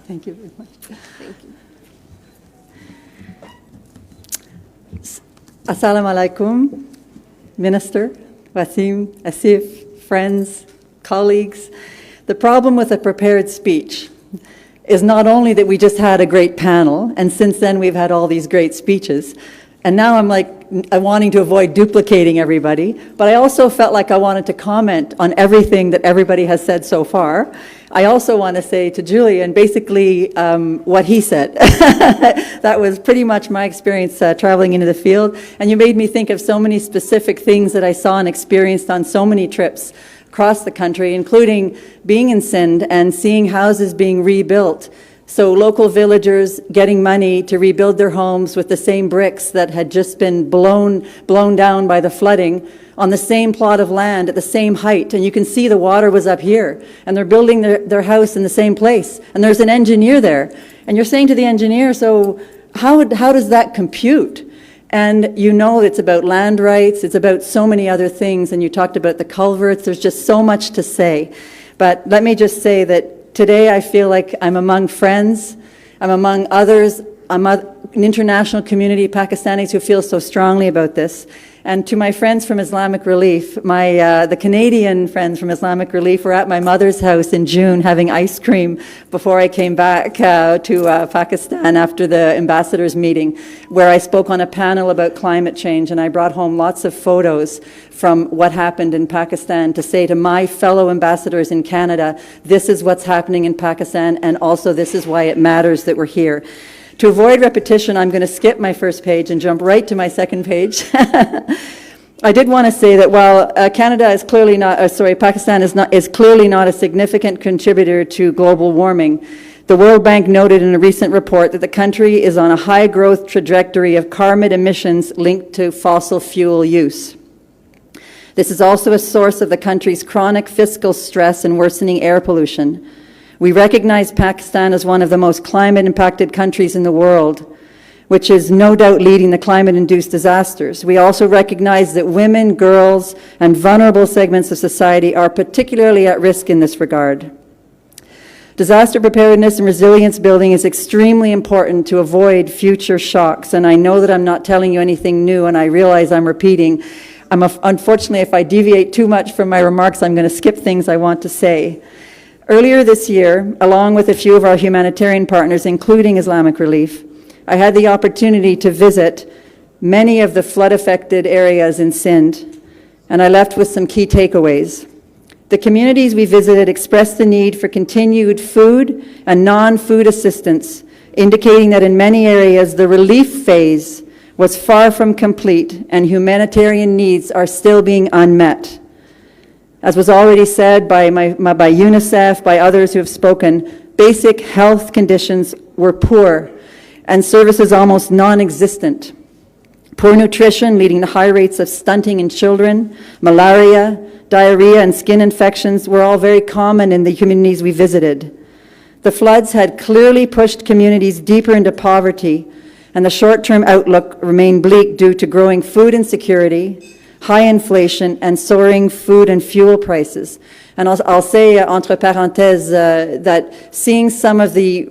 Thank you very much. Thank you. Assalamu alaikum, Minister, Wasim, Asif, friends, colleagues. The problem with a prepared speech is not only that we just had a great panel, and since then we've had all these great speeches, and now I'm wanting to avoid duplicating everybody, but I also felt like I wanted to comment on everything that everybody has said so far. I also want to say to Julian basically what he said. That was pretty much my experience traveling into the field, and you made me think of so many specific things that I saw and experienced on so many trips across the country, including being in Sindh and seeing houses being rebuilt. So local villagers getting money to rebuild their homes with the same bricks that had just been blown down by the flooding on the same plot of land at the same height. And you can see the water was up here, and they're building their house in the same place. And there's an engineer there. And you're saying to the engineer, so how does that compute? And you know it's about land rights, it's about so many other things, and you talked about the culverts, there's just so much to say. But let me just say that today I feel like I'm among friends, I'm among others, I'm an international community, Pakistanis who feel so strongly about this. And to my friends from Islamic Relief, the Canadian friends from Islamic Relief were at my mother's house in June having ice cream before I came back to Pakistan after the ambassadors meeting, where I spoke on a panel about climate change, and I brought home lots of photos from what happened in Pakistan to say to my fellow ambassadors in Canada, this is what's happening in Pakistan, and also this is why it matters that we're here. To avoid repetition, I'm going to skip my first page and jump right to my second page. I did want to say that while Canada is clearly not, Pakistan is clearly not a significant contributor to global warming, the World Bank noted in a recent report that the country is on a high growth trajectory of carbon emissions linked to fossil fuel use. This is also a source of the country's chronic fiscal stress and worsening air pollution. We recognize Pakistan as one of the most climate-impacted countries in the world, which is no doubt leading the climate-induced disasters. We also recognize that women, girls, and vulnerable segments of society are particularly at risk in this regard. Disaster preparedness and resilience building is extremely important to avoid future shocks, and I know that I'm not telling you anything new, and I realize I'm repeating. Unfortunately, if I deviate too much from my remarks, I'm going to skip things I want to say. Earlier this year, along with a few of our humanitarian partners, including Islamic Relief, I had the opportunity to visit many of the flood-affected areas in Sindh, and I left with some key takeaways. The communities we visited expressed the need for continued food and non-food assistance, indicating that in many areas the relief phase was far from complete and humanitarian needs are still being unmet. As was already said by UNICEF, by others who have spoken, basic health conditions were poor and services almost non-existent. Poor nutrition leading to high rates of stunting in children, malaria, diarrhea, and skin infections were all very common in the communities we visited. The floods had clearly pushed communities deeper into poverty, and the short-term outlook remained bleak due to growing food insecurity, high inflation, and soaring food and fuel prices. And I'll say, entre parenthèses, that seeing some of the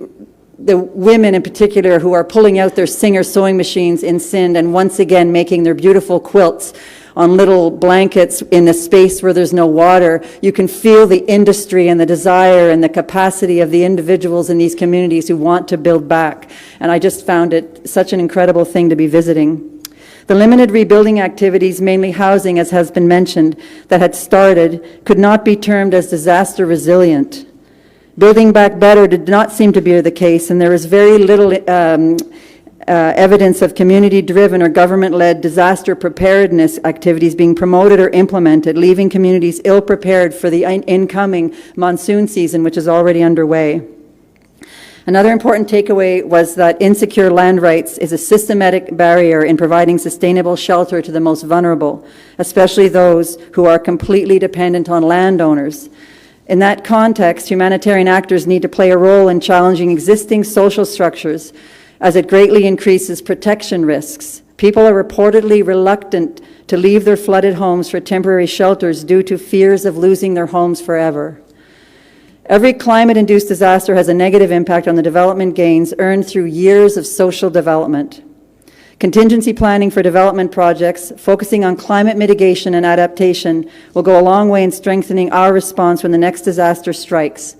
women in particular who are pulling out their Singer sewing machines in Sindh and once again making their beautiful quilts on little blankets in a space where there's no water, you can feel the industry and the desire and the capacity of the individuals in these communities who want to build back. And I just found it such an incredible thing to be visiting. The limited rebuilding activities, mainly housing, as has been mentioned, that had started, could not be termed as disaster resilient. Building back better did not seem to be the case, and there is very little evidence of community-driven or government-led disaster preparedness activities being promoted or implemented, leaving communities ill-prepared for the incoming monsoon season, which is already underway. Another important takeaway was that insecure land rights is a systematic barrier in providing sustainable shelter to the most vulnerable, especially those who are completely dependent on landowners. In that context, humanitarian actors need to play a role in challenging existing social structures as it greatly increases protection risks. People are reportedly reluctant to leave their flooded homes for temporary shelters due to fears of losing their homes forever. Every climate-induced disaster has a negative impact on the development gains earned through years of social development. Contingency planning for development projects, focusing on climate mitigation and adaptation, will go a long way in strengthening our response when the next disaster strikes.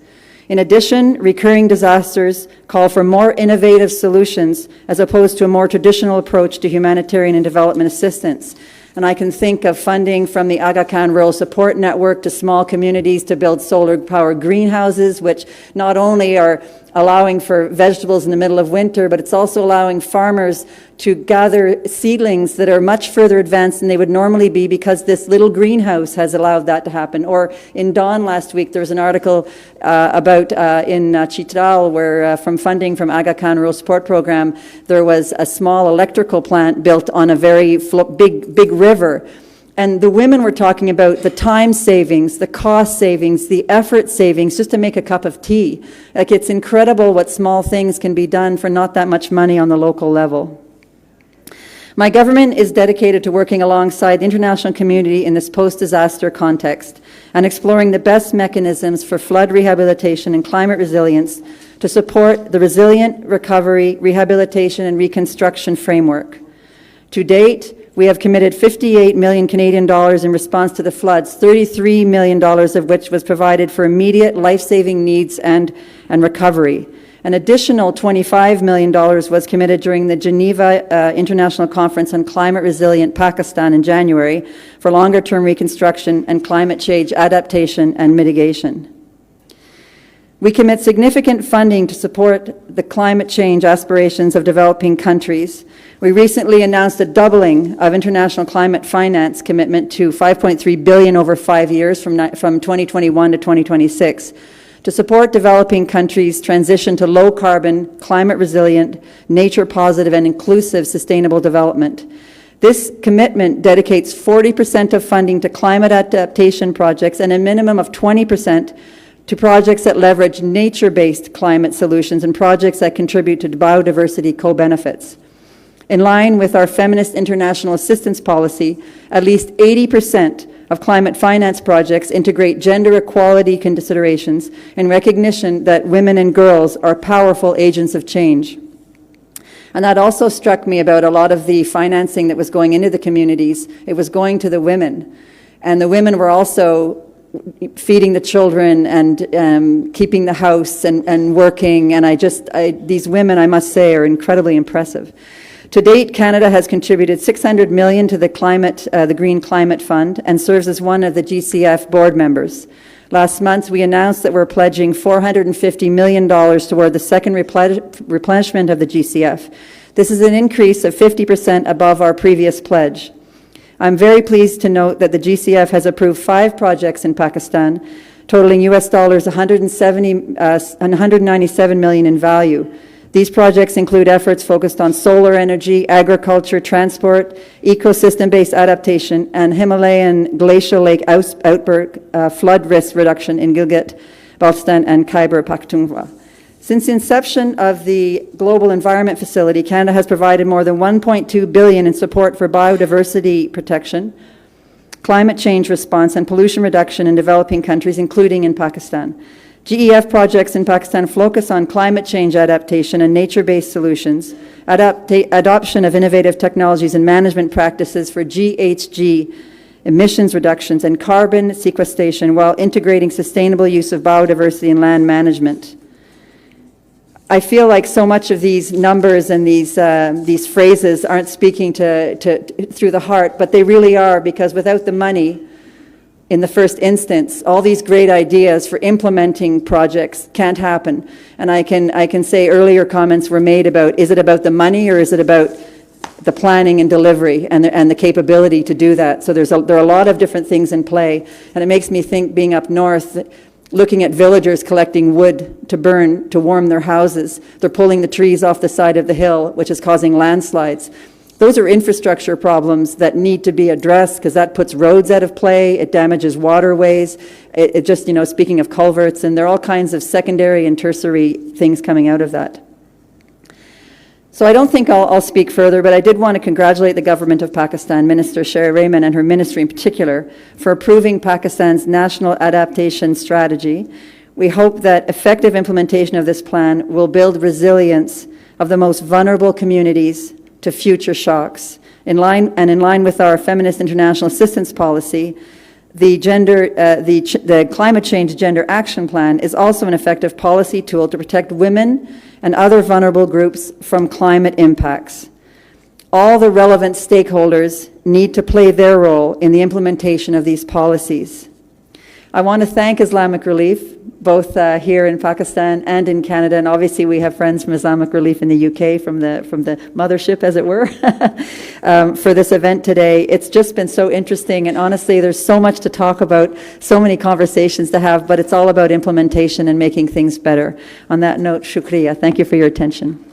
In addition, recurring disasters call for more innovative solutions as opposed to a more traditional approach to humanitarian and development assistance. And I can think of funding from the Aga Khan Rural Support Network to small communities to build solar-powered greenhouses, which not only are allowing for vegetables in the middle of winter, but it's also allowing farmers to gather seedlings that are much further advanced than they would normally be because this little greenhouse has allowed that to happen. Or in Dawn last week, there was an article about in Chitral where from funding from Aga Khan Rural Support Program, there was a small electrical plant built on a very big river. And the women were talking about the time savings, the cost savings, the effort savings, just to make a cup of tea. Like, it's incredible what small things can be done for not that much money on the local level. My government is dedicated to working alongside the international community in this post-disaster context and exploring the best mechanisms for flood rehabilitation and climate resilience to support the resilient recovery, rehabilitation, and reconstruction framework. To date, we have committed 58 million Canadian dollars in response to the floods, 33 million dollars of which was provided for immediate life-saving needs and recovery. An additional 25 million dollars was committed during the Geneva International Conference on Climate Resilient Pakistan in January for longer-term reconstruction and climate change adaptation and mitigation. We commit significant funding to support the climate change aspirations of developing countries. We recently announced a doubling of international climate finance commitment to $5.3 billion over 5 years from 2021 to 2026 to support developing countries' transition to low-carbon, climate-resilient, nature-positive, and inclusive sustainable development. This commitment dedicates 40% of funding to climate adaptation projects and a minimum of 20% to projects that leverage nature-based climate solutions and projects that contribute to biodiversity co-benefits. In line with our feminist international assistance policy, at least 80% of climate finance projects integrate gender equality considerations in recognition that women and girls are powerful agents of change. And that also struck me about a lot of the financing that was going into the communities. It was going to the women. And the women were also feeding the children and keeping the house and working. And these women, I must say, are incredibly impressive. To date, Canada has contributed $600 million to the Green Climate Fund and serves as one of the GCF board members. Last month, we announced that we're pledging $450 million toward the second replenishment of the GCF. This is an increase of 50% above our previous pledge. I'm very pleased to note that the GCF has approved 5 projects in Pakistan, totaling US dollars 197 million in value. These projects include efforts focused on solar energy, agriculture, transport, ecosystem-based adaptation, and Himalayan glacial lake outburst flood risk reduction in Gilgit, Baltistan, and Khyber Pakhtunkhwa. Since the inception of the Global Environment Facility, Canada has provided more than $1.2 billion in support for biodiversity protection, climate change response, and pollution reduction in developing countries, including in Pakistan. GEF projects in Pakistan focus on climate change adaptation and nature-based solutions, adoption of innovative technologies and management practices for GHG emissions reductions and carbon sequestration while integrating sustainable use of biodiversity and land management. I feel like so much of these numbers and these phrases aren't speaking through the heart, but they really are, because without the money, in the first instance, all these great ideas for implementing projects can't happen. And I can say earlier comments were made about, is it about the money or is it about the planning and delivery and the capability to do that? So there are a lot of different things in play. And it makes me think, being up north, looking at villagers collecting wood to burn, to warm their houses. They're pulling the trees off the side of the hill, which is causing landslides. Those are infrastructure problems that need to be addressed, because that puts roads out of play, it damages waterways, it just, speaking of culverts, and there are all kinds of secondary and tertiary things coming out of that. So I don't think I'll speak further, but I did want to congratulate the government of Pakistan, Minister Sherry Rehman and her ministry in particular, for approving Pakistan's National Adaptation Strategy, We hope that effective implementation of this plan will build resilience of the most vulnerable communities to future shocks. In line with our Feminist International Assistance Policy, the Climate Change Gender Action Plan is also an effective policy tool to protect women and other vulnerable groups from climate impacts. All the relevant stakeholders need to play their role in the implementation of these policies. I want to thank Islamic Relief, both here in Pakistan and in Canada, and obviously we have friends from Islamic Relief in the UK, from the mothership, as it were, for this event today. It's just been so interesting, and honestly, there's so much to talk about, so many conversations to have, but it's all about implementation and making things better. On that note, shukriya. Thank you for your attention.